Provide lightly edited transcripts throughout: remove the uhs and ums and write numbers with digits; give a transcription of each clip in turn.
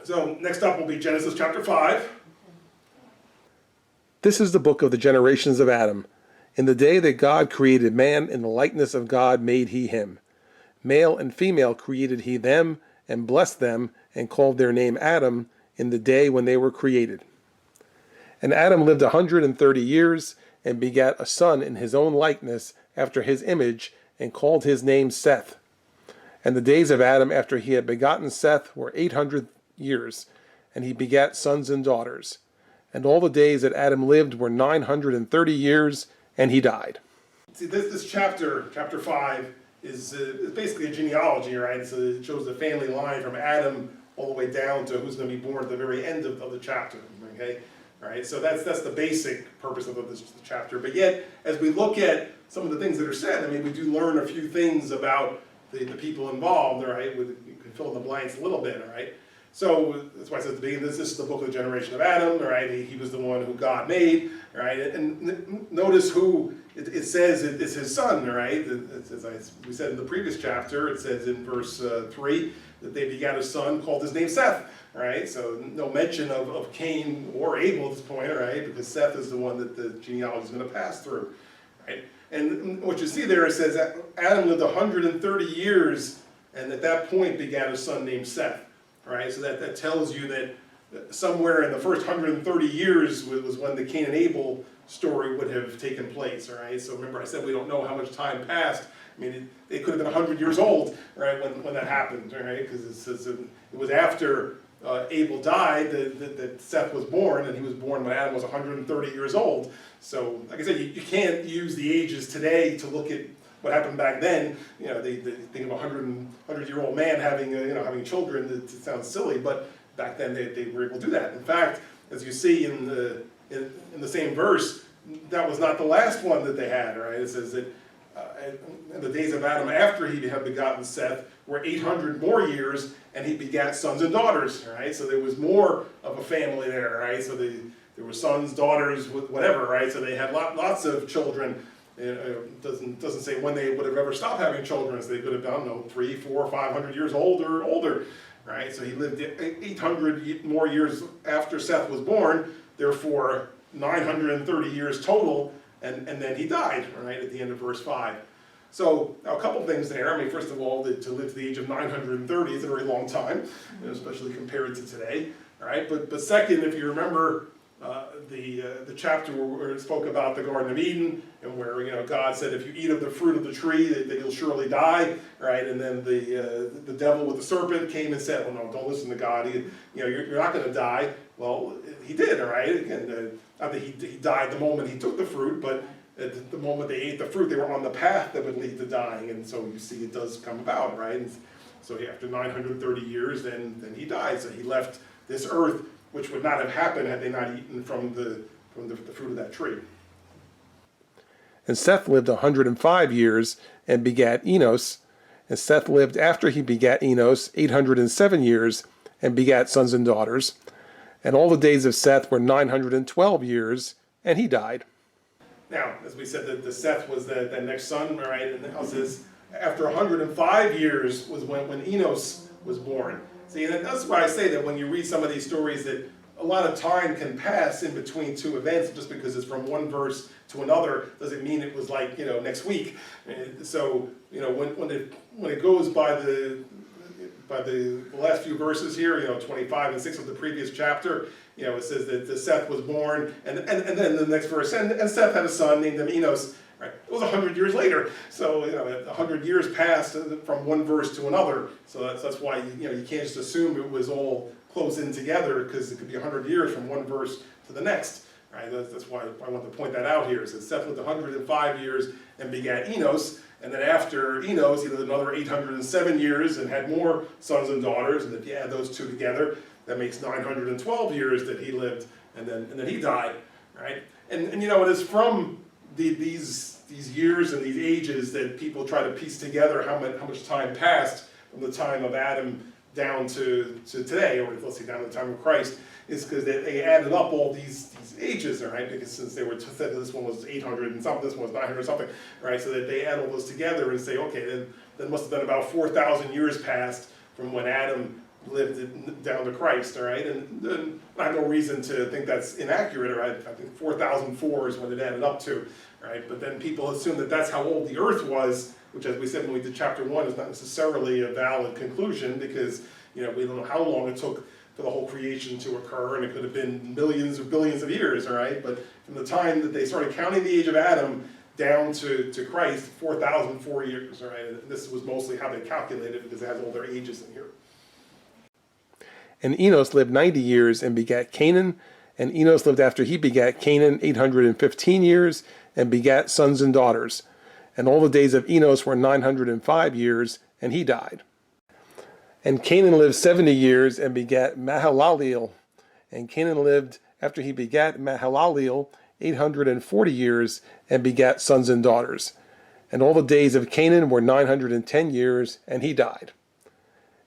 So next up will be Genesis chapter 5. This is the book of the generations of Adam. In the day that God created man, in the likeness of God made he him. Male and female created he them, and blessed them, and called their name Adam, in the day when they were created. And Adam lived 130 years, and begat a son in his own likeness, after his image, and called his name Seth. And the days of Adam after he had begotten Seth were 800 years, and he begat sons and daughters. And all the days that Adam lived were 930 years, and he died. See, this chapter 5, is basically a genealogy, right? So it shows the family line from Adam all the way down to who's going to be born at the very end of the chapter, okay? Right, so that's the basic purpose of this chapter. But yet, as we look at some of the things that are said, I mean, we do learn a few things about the people involved, all right? You can fill in the blanks a little bit, all right? So that's why I said at the beginning, this is the book of the generation of Adam, all right? He was the one who God made, all right? And notice who it says it's his son, all right? As we said in the previous chapter, it says in verse 3 that they begat a son, called his name Seth, all right? So no mention of Cain or Abel at this point, all right? Because Seth is the one that the genealogy is going to pass through, right? And what you see there, it says that Adam lived 130 years, and at that point begat a son named Seth. All right, so that tells you that somewhere in the first 130 years was when the Cain and Abel story would have taken place. All right, so remember I said we don't know how much time passed. I mean, they could have been 100 years old, right, when that happened. All right, because it was after Abel died that Seth was born, and he was born when Adam was 130 years old. So, like I said, you can't use the ages today to look at what happened back then. You know, they think of a 100-year-old man having having children. It sounds silly, but back then they were able to do that. In fact, as you see in the same verse, that was not the last one that they had. Right? It says that in the days of Adam after he had begotten Seth were 800 more years, and he begat sons and daughters. Right? So there was more of a family there. Right? So there were sons, daughters, whatever. Right? So they had lots of children. It doesn't say when they would have ever stopped having children. So they could have been, 300, 400, 500 years old or older, right? So he lived 800 more years after Seth was born, therefore 930 years total, and then he died, right, at the end of verse 5. So now a couple things there. I mean, first of all, to live to the age of 930 is a very long time, especially compared to today, all right? But second, if you remember the chapter where it spoke about the Garden of Eden, and where God said, if you eat of the fruit of the tree, that you'll surely die, right? And then the devil with the serpent came and said, well, no, don't listen to God. You're not going to die. Well, he did, all right? Again, not that he died the moment he took the fruit, but at the moment they ate the fruit, they were on the path that would lead to dying. And so you see it does come about, right? And so after 930 years, then he died. So he left this earth, which would not have happened had they not eaten from the fruit of that tree. And Seth lived 105 years, and begat Enos. And Seth lived after he begat Enos 807 years, and begat sons and daughters. And all the days of Seth were 912 years, and he died. Now, as we said, the Seth was that next son, right? And it says, after 105 years was when Enos was born. See, and that's why I say that when you read some of these stories, that a lot of time can pass in between two events. Just because it's from one verse to another doesn't mean it was like next week. So when it goes by the last few verses here, 25 and 6 of the previous chapter, it says that Seth was born, and then the next verse, and Seth had a son named him Enos. Right. It was 100 years later, so 100 years passed from one verse to another. So that's why you can't just assume it was all close in together, because it could be 100 years from one verse to the next. Right? That's why I want to point that out here. It says Seth lived 105 years and begat Enos, and then after Enos he lived another 807 years and had more sons and daughters. And if you add those two together, that makes 912 years that he lived, and then he died. Right? And it is from these years and these ages that people try to piece together how much time passed from the time of Adam down to today, or let's say down to the time of Christ, is because they added up all these ages, right? Because since they were said that this one was 800 and something, this one was 900 something, right? So that they add all those together and say, okay, then must have been about 4,000 years passed from when Adam lived down to Christ, all right? And I have no reason to think that's inaccurate, or I think 4,004 is what it added up to, right? But then people assume that that's how old the earth was, which, as we said when we did chapter 1, is not necessarily a valid conclusion, because we don't know how long it took for the whole creation to occur, and it could have been millions or billions of years, all right? But from the time that they started counting the age of Adam down to Christ, 4,004 years, all right? And this was mostly how they calculated, because it has all their ages in here. And Enos lived 90 years and begat Canaan. And Enos lived after he begat Canaan 815 years and begat sons and daughters. And all the days of Enos were 905 years, and he died. And Canaan lived 70 years and begat Mahalaleel. And Canaan lived after he begat Mahalaleel 840 years and begat sons and daughters. And all the days of Canaan were 910 years, and he died.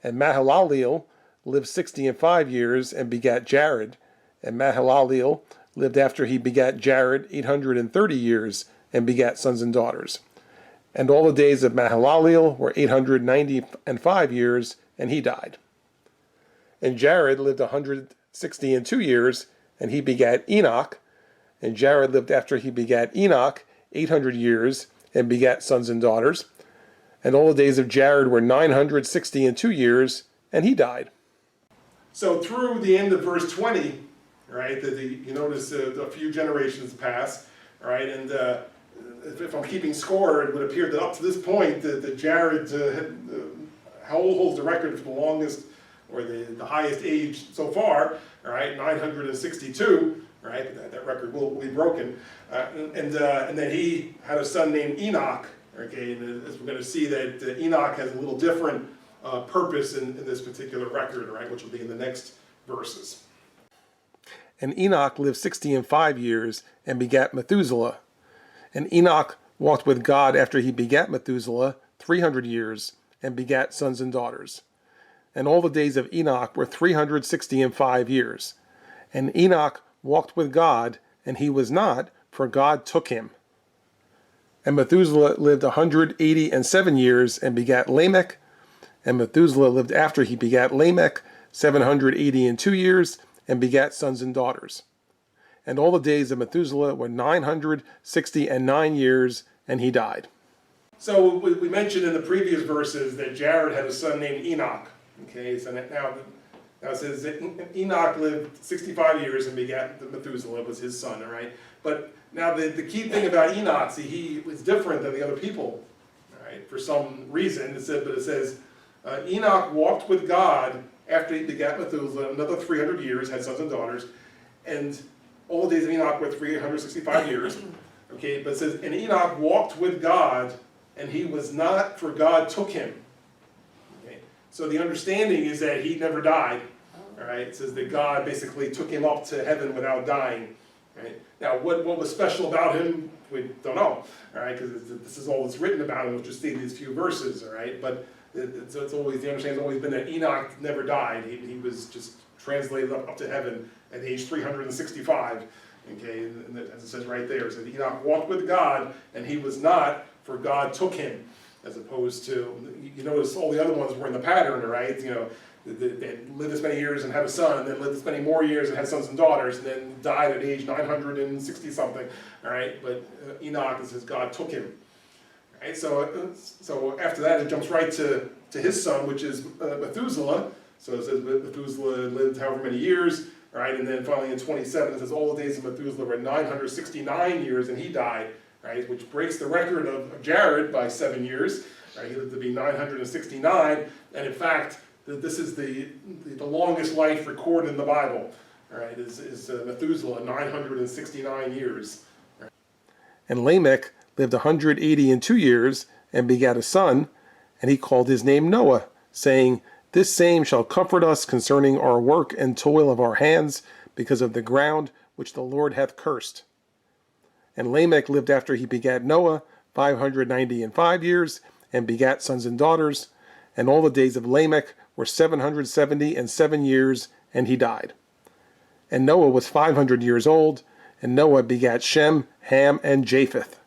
And Mahalaleel lived 65 years and begat Jared. And Mahalaleel lived after he begat Jared 830 years and begat sons and daughters. And all the days of Mahalaleel were 895 years, and he died. And Jared lived 162 years, and he begat Enoch. And Jared lived after he begat Enoch 800 years and begat sons and daughters. And all the days of Jared were 962 years, and he died. So through the end of verse 20, right, you notice a few generations pass, right, and if I'm keeping score, it would appear that up to this point, that Jared holds the record for the longest, or the highest age so far, all right, 962, right, that record will be broken, and then he had a son named Enoch, okay, and as we're going to see that Enoch has a little different purpose in this particular record, right, which will be in the next verses. And Enoch lived 65 years and begat Methuselah. And Enoch walked with God after he begat Methuselah 300 years and begat sons and daughters. And all the days of Enoch were 365 years. And Enoch walked with God, and he was not, for God took him. And Methuselah lived 187 years and begat Lamech. And Methuselah lived after he begat Lamech 782 years and begat sons and daughters. And all the days of Methuselah were 969 years, and he died. So we mentioned in the previous verses that Jared had a son named Enoch. Okay, so now it says that Enoch lived 65 years and begat Methuselah, was his son, all right? But now the key thing about Enoch, see, he was different than the other people, all right? For some reason, it says, Enoch walked with God after he begat Methuselah another 300 years, had sons and daughters, and all the days of Enoch were 365 years. Okay, but it says, and Enoch walked with God, and he was not, for God took him. Okay, so the understanding is that he never died. All right, it says that God basically took him up to heaven without dying. Right? Now, what was special about him, we don't know. All right, because this is all that's written about him. We'll just see these few verses. All right, but it's always, the understanding has always been that Enoch never died. He was just translated up to heaven at age 365. Okay, and as it says right there, it says Enoch walked with God, and he was not, for God took him. As opposed to, you notice all the other ones were in the pattern, right? You know, they lived this many years and had a son, and then lived this many more years and had sons and daughters, and then died at age 960 something. All right, but Enoch, it says God took him. Right, so after that, it jumps right to his son, which is Methuselah. So it says Methuselah lived however many years, right? And then finally in 27, it says all the days of Methuselah were 969 years, and he died, right? Which breaks the record of Jared by 7 years, right? He lived to be 969, and in fact, this is the longest life recorded in the Bible, right? Is Methuselah, 969 years. Right? And Lamech lived 182 years and begat a son, and he called his name Noah, saying, This same shall comfort us concerning our work and toil of our hands, because of the ground which the Lord hath cursed. And Lamech lived after he begat Noah 595 years, and begat sons and daughters. And all the days of Lamech were 777 years, and he died. And Noah was 500 years old, and Noah begat Shem, Ham, and Japheth.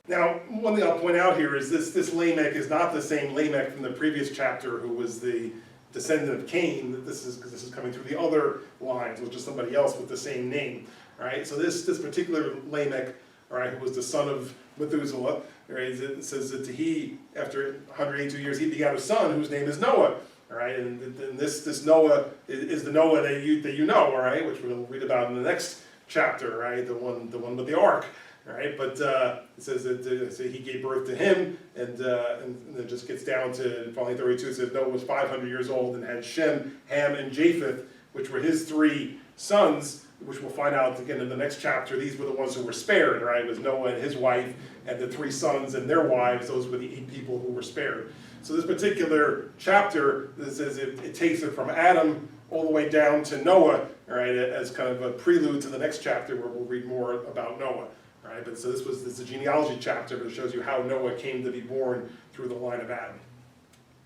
Now, one thing I'll point out here is this Lamech is not the same Lamech from the previous chapter who was the descendant of Cain, that this is coming through the other lines, which is somebody else with the same name, right? So this particular Lamech, all right, who was the son of Methuselah, right? It says that he, after 182 years, he begat a son whose name is Noah, all right? And this Noah is the Noah that you know, all right, which we'll read about in the next chapter, right? The one with the ark. Right, but it says that so he gave birth to him, and it just gets down to finally 32. It says Noah was 500 years old and had Shem, Ham, and Japheth, which were his 3 sons, which we'll find out again in the next chapter. These were the ones who were spared, right? It was Noah and his wife, and the 3 sons and their wives. Those were the 8 people who were spared. So this particular chapter, it says it takes it from Adam all the way down to Noah, all right, as kind of a prelude to the next chapter where we'll read more about Noah. Right, but so this is a genealogy chapter that shows you how Noah came to be born through the line of Adam.